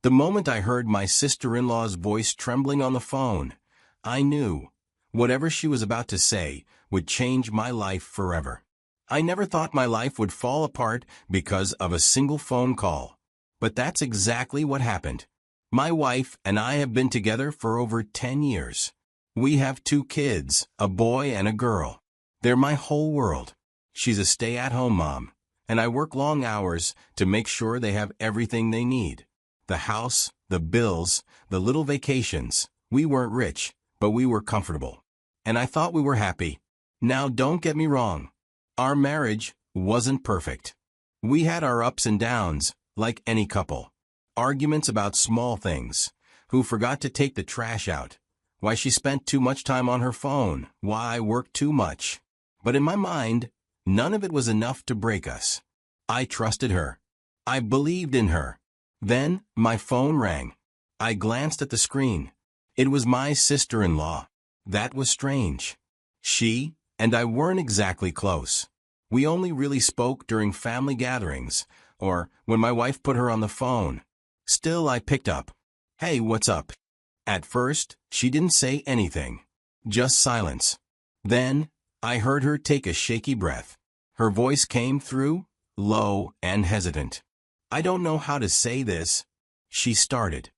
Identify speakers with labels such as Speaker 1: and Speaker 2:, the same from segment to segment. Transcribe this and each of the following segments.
Speaker 1: The moment I heard my sister-in-law's voice trembling on the phone, I knew whatever she was about to say would change my life forever. I never thought my life would fall apart because of a single phone call. But that's exactly what happened. My wife and I have been together for over 10 years. We have 2 kids, a boy and a girl. They're my whole world. She's a stay-at-home mom, and I work long hours to make sure they have everything they need. The house, the bills, the little vacations. We weren't rich, but we were comfortable. And I thought we were happy. Now don't get me wrong. Our marriage wasn't perfect. We had our ups and downs, like any couple. Arguments about small things. Who forgot to take the trash out? Why she spent too much time on her phone? Why I worked too much? But in my mind, none of it was enough to break us. I trusted her. I believed in her. Then, my phone rang. I glanced at the screen. It was my sister-in-law. That was strange. She and I weren't exactly close. We only really spoke during family gatherings, or when my wife put her on the phone. Still, I picked up. "Hey, what's up?" At first, she didn't say anything. Just silence. Then, I heard her take a shaky breath. Her voice came through, low and hesitant. "I don't know how to say this," she started.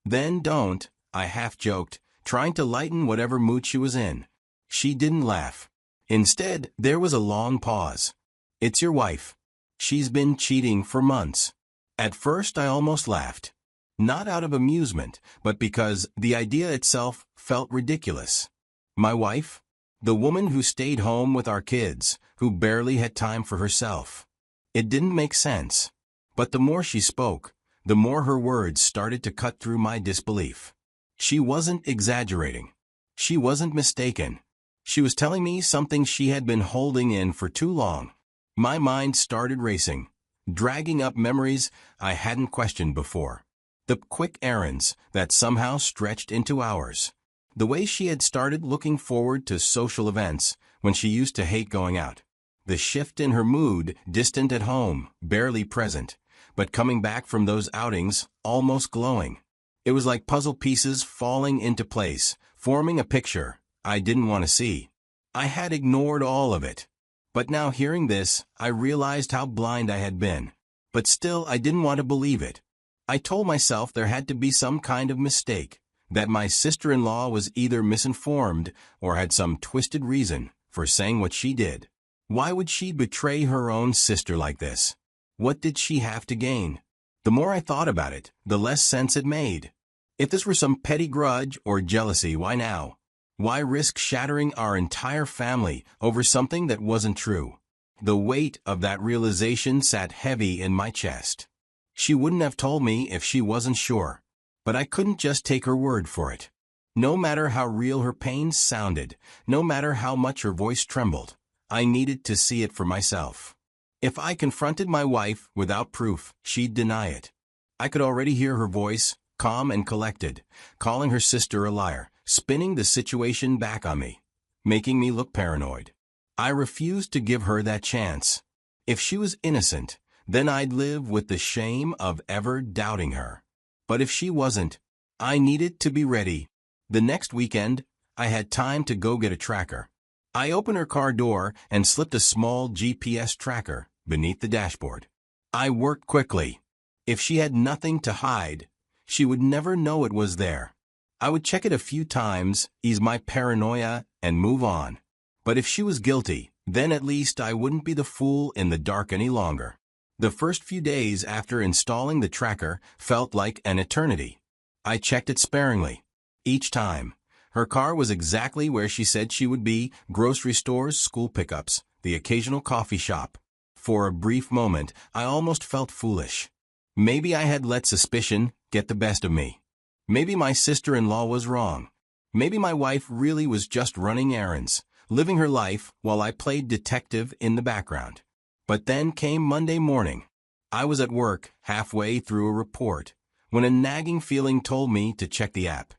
Speaker 1: "Then don't," I half-joked, trying to lighten whatever mood she was in. She didn't laugh. Instead, there was a long pause. "It's your wife. She's been cheating for months." At first, I almost laughed. Not out of amusement, but because the idea itself felt ridiculous. My wife? The woman who stayed home with our kids, who barely had time for herself. It didn't make sense. But the more she spoke, the more her words started to cut through my disbelief. She wasn't exaggerating. She wasn't mistaken. She was telling me something she had been holding in for too long. My mind started racing, dragging up memories I hadn't questioned before. The quick errands that somehow stretched into hours. The way she had started looking forward to social events when she used to hate going out. The shift in her mood, distant at home, barely present, but coming back from those outings, almost glowing. It was like puzzle pieces falling into place, forming a picture I didn't want to see. I had ignored all of it. But now hearing this, I realized how blind I had been. But still, I didn't want to believe it. I told myself there had to be some kind of mistake, that my sister-in-law was either misinformed or had some twisted reason for saying what she did. Why would she betray her own sister like this? What did she have to gain? The more I thought about it, the less sense it made. If this were some petty grudge or jealousy, why now? Why risk shattering our entire family over something that wasn't true? The weight of that realization sat heavy in my chest. She wouldn't have told me if she wasn't sure, but I couldn't just take her word for it. No matter how real her pain sounded, no matter how much her voice trembled, I needed to see it for myself. If I confronted my wife without proof, she'd deny it. I could already hear her voice, calm and collected, calling her sister a liar, spinning the situation back on me, making me look paranoid. I refused to give her that chance. If she was innocent, then I'd live with the shame of ever doubting her. But if she wasn't, I needed to be ready. The next weekend, I had time to go get a tracker. I opened her car door and slipped a small GPS tracker beneath the dashboard. I worked quickly. If she had nothing to hide, she would never know it was there. I would check it a few times, ease my paranoia, and move on. But if she was guilty, then at least I wouldn't be the fool in the dark any longer. The first few days after installing the tracker felt like an eternity. I checked it sparingly. Each time, her car was exactly where she said she would be: grocery stores, school pickups, the occasional coffee shop. For a brief moment, I almost felt foolish. Maybe I had let suspicion get the best of me. Maybe my sister-in-law was wrong. Maybe my wife really was just running errands, living her life while I played detective in the background. But then came Monday morning. I was at work, halfway through a report, when a nagging feeling told me to check the app.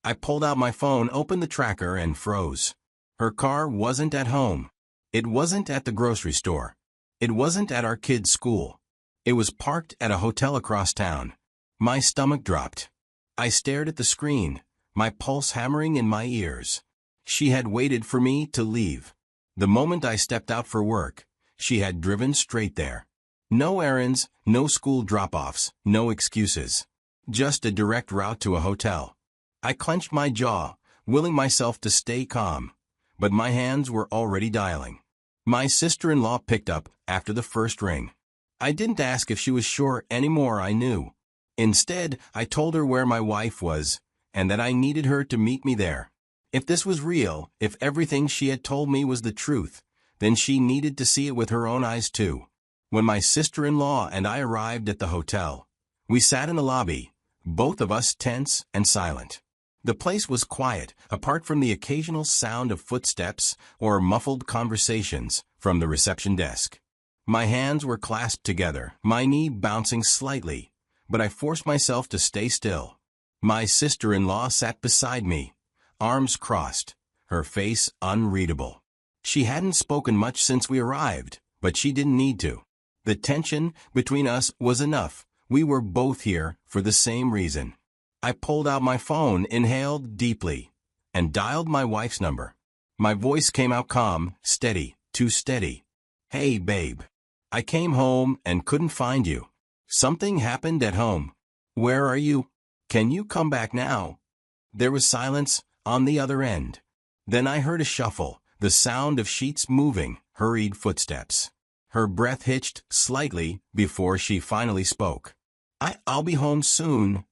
Speaker 1: I pulled out my phone, opened the tracker, and froze. Her car wasn't at home. It wasn't at the grocery store. It wasn't at our kids' school. It was parked at a hotel across town. My stomach dropped. I stared at the screen, my pulse hammering in my ears. She had waited for me to leave. The moment I stepped out for work, she had driven straight there. No errands, no school drop-offs, no excuses. Just a direct route to a hotel. I clenched my jaw, willing myself to stay calm, but my hands were already dialing. My sister-in-law picked up after the first ring. I didn't ask if she was sure anymore. I knew. Instead, I told her where my wife was, and that I needed her to meet me there. If this was real, if everything she had told me was the truth, then she needed to see it with her own eyes too. When my sister-in-law and I arrived at the hotel, we sat in the lobby, both of us tense and silent. The place was quiet, apart from the occasional sound of footsteps or muffled conversations from the reception desk. My hands were clasped together, my knee bouncing slightly, but I forced myself to stay still. My sister-in-law sat beside me, arms crossed, her face unreadable. She hadn't spoken much since we arrived, but she didn't need to. The tension between us was enough. We were both here for the same reason. I pulled out my phone, inhaled deeply, and dialed my wife's number. My voice came out calm, steady, too steady. "Hey, babe. I came home and couldn't find you. Something happened at home. Where are you? Can you come back now?" There was silence on the other end. Then I heard a shuffle, the sound of sheets moving, hurried footsteps. Her breath hitched slightly before she finally spoke. I'll be home soon."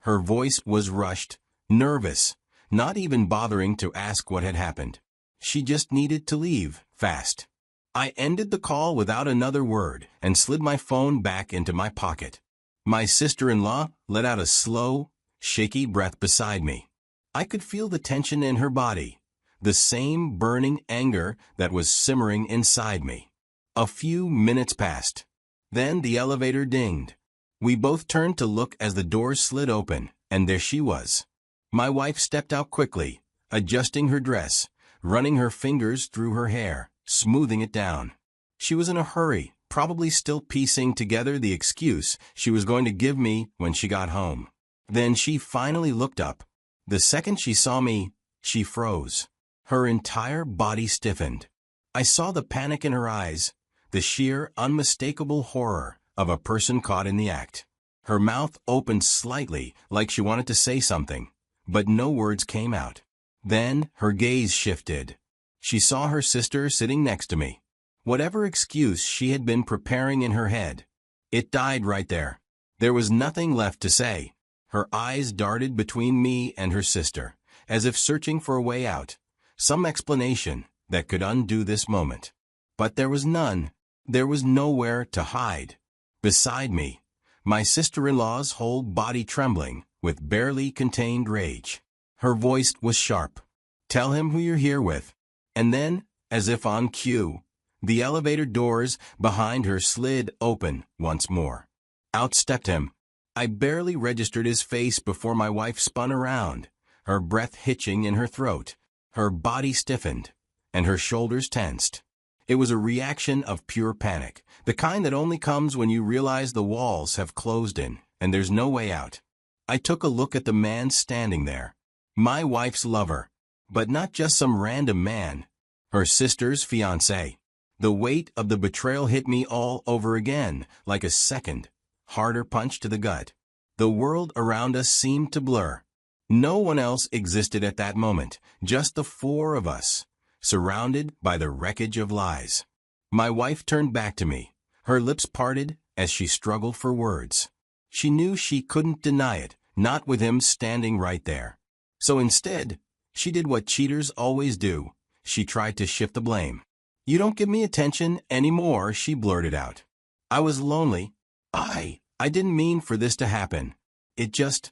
Speaker 1: Her voice was rushed, nervous, not even bothering to ask what had happened. She just needed to leave, fast. I ended the call without another word and slid my phone back into my pocket. My sister-in-law let out a slow, shaky breath beside me. I could feel the tension in her body, the same burning anger that was simmering inside me. A few minutes passed. Then the elevator dinged. We both turned to look as the doors slid open, and there she was. My wife stepped out quickly, adjusting her dress, running her fingers through her hair, smoothing it down. She was in a hurry, probably still piecing together the excuse she was going to give me when she got home. Then she finally looked up. The second she saw me, she froze. Her entire body stiffened. I saw the panic in her eyes, the sheer, unmistakable horror of a person caught in the act. Her mouth opened slightly, like she wanted to say something, but no words came out. Then her gaze shifted. She saw her sister sitting next to me. Whatever excuse she had been preparing in her head, it died right there. There was nothing left to say. Her eyes darted between me and her sister, as if searching for a way out, some explanation that could undo this moment. But there was none. There was nowhere to hide. Beside me, my sister-in-law's whole body trembling with barely contained rage. Her voice was sharp. "Tell him who you're here with." And then, as if on cue, the elevator doors behind her slid open once more. Out stepped him. I barely registered his face before my wife spun around, her breath hitching in her throat. Her body stiffened, and her shoulders tensed. It was a reaction of pure panic, the kind that only comes when you realize the walls have closed in and there's no way out. I took a look at the man standing there. My wife's lover, but not just some random man. Her sister's fiancé. The weight of the betrayal hit me all over again, like a second, harder punch to the gut. The world around us seemed to blur. No one else existed at that moment, just the four of us, surrounded by the wreckage of lies. My wife turned back to me, her lips parted as she struggled for words. She knew she couldn't deny it, not with him standing right there. So instead, she did what cheaters always do. She tried to shift the blame. "You don't give me attention anymore," she blurted out. "I was lonely. I didn't mean for this to happen. It just..."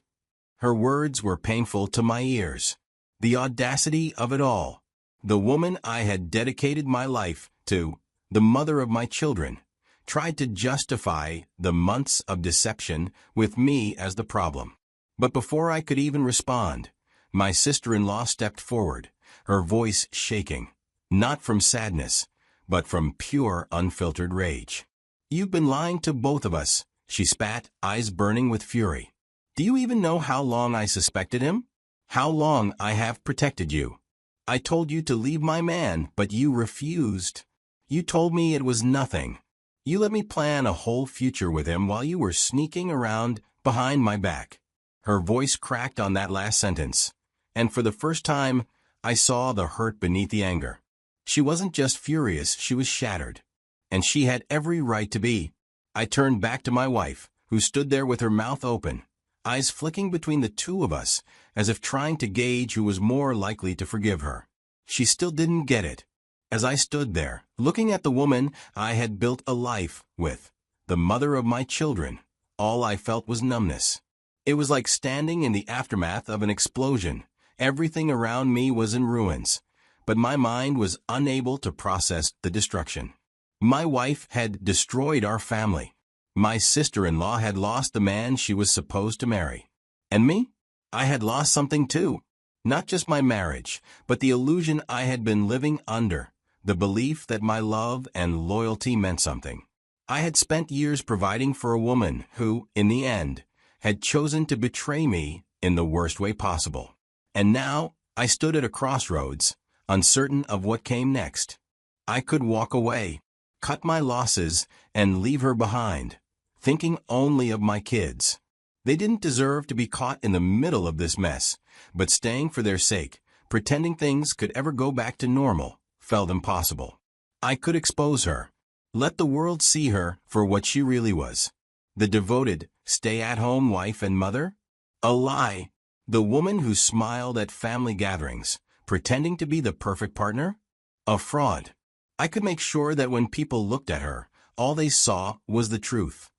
Speaker 1: Her words were painful to my ears. The audacity of it all. The woman I had dedicated my life to, the mother of my children, tried to justify the months of deception with me as the problem. But before I could even respond, my sister-in-law stepped forward, her voice shaking, not from sadness, but from pure, unfiltered rage. "You've been lying to both of us," she spat, eyes burning with fury. Do you even know how long I suspected him? How long I have protected you? I told you to leave my man, but you refused. You told me it was nothing. You let me plan a whole future with him while you were sneaking around behind my back. Her voice cracked on that last sentence, and for the first time, I saw the hurt beneath the anger. She wasn't just furious, she was shattered. And she had every right to be. I turned back to my wife, who stood there with her mouth open, eyes flicking between the two of us, as if trying to gauge who was more likely to forgive her. She still didn't get it. As I stood there, looking at the woman I had built a life with, the mother of my children, all I felt was numbness. It was like standing in the aftermath of an explosion. Everything around me was in ruins, but my mind was unable to process the destruction. My wife had destroyed our family. My sister-in-law had lost the man she was supposed to marry. And me? I had lost something too. Not just my marriage, but the illusion I had been living under, the belief that my love and loyalty meant something. I had spent years providing for a woman who, in the end, had chosen to betray me in the worst way possible. And now, I stood at a crossroads, uncertain of what came next. I could walk away, cut my losses, and leave her behind, thinking only of my kids. They didn't deserve to be caught in the middle of this mess, but staying for their sake, pretending things could ever go back to normal, felt impossible. I could expose her, let the world see her for what she really was. The devoted, stay-at-home wife and mother? A lie. The woman who smiled at family gatherings, pretending to be the perfect partner? A fraud. I could make sure that when people looked at her, all they saw was the truth.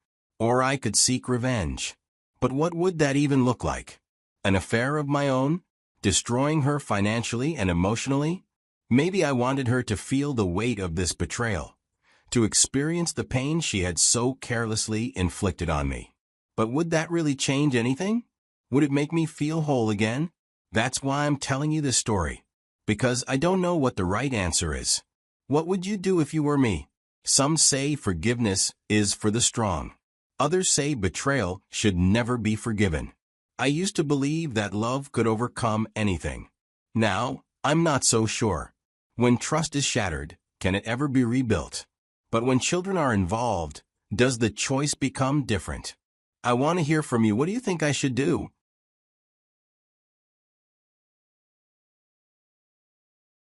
Speaker 1: Or I could seek revenge. But what would that even look like? An affair of my own? Destroying her financially and emotionally? Maybe I wanted her to feel the weight of this betrayal, to experience the pain she had so carelessly inflicted on me. But would that really change anything? Would it make me feel whole again? That's why I'm telling you this story. Because I don't know what the right answer is. What would you do if you were me? Some say forgiveness is for the strong. Others say betrayal should never be forgiven. I used to believe that love could overcome anything. Now, I'm not so sure. When trust is shattered, can it ever be rebuilt? But when children are involved, does the choice become different? I want to hear from you. What do you think I should do?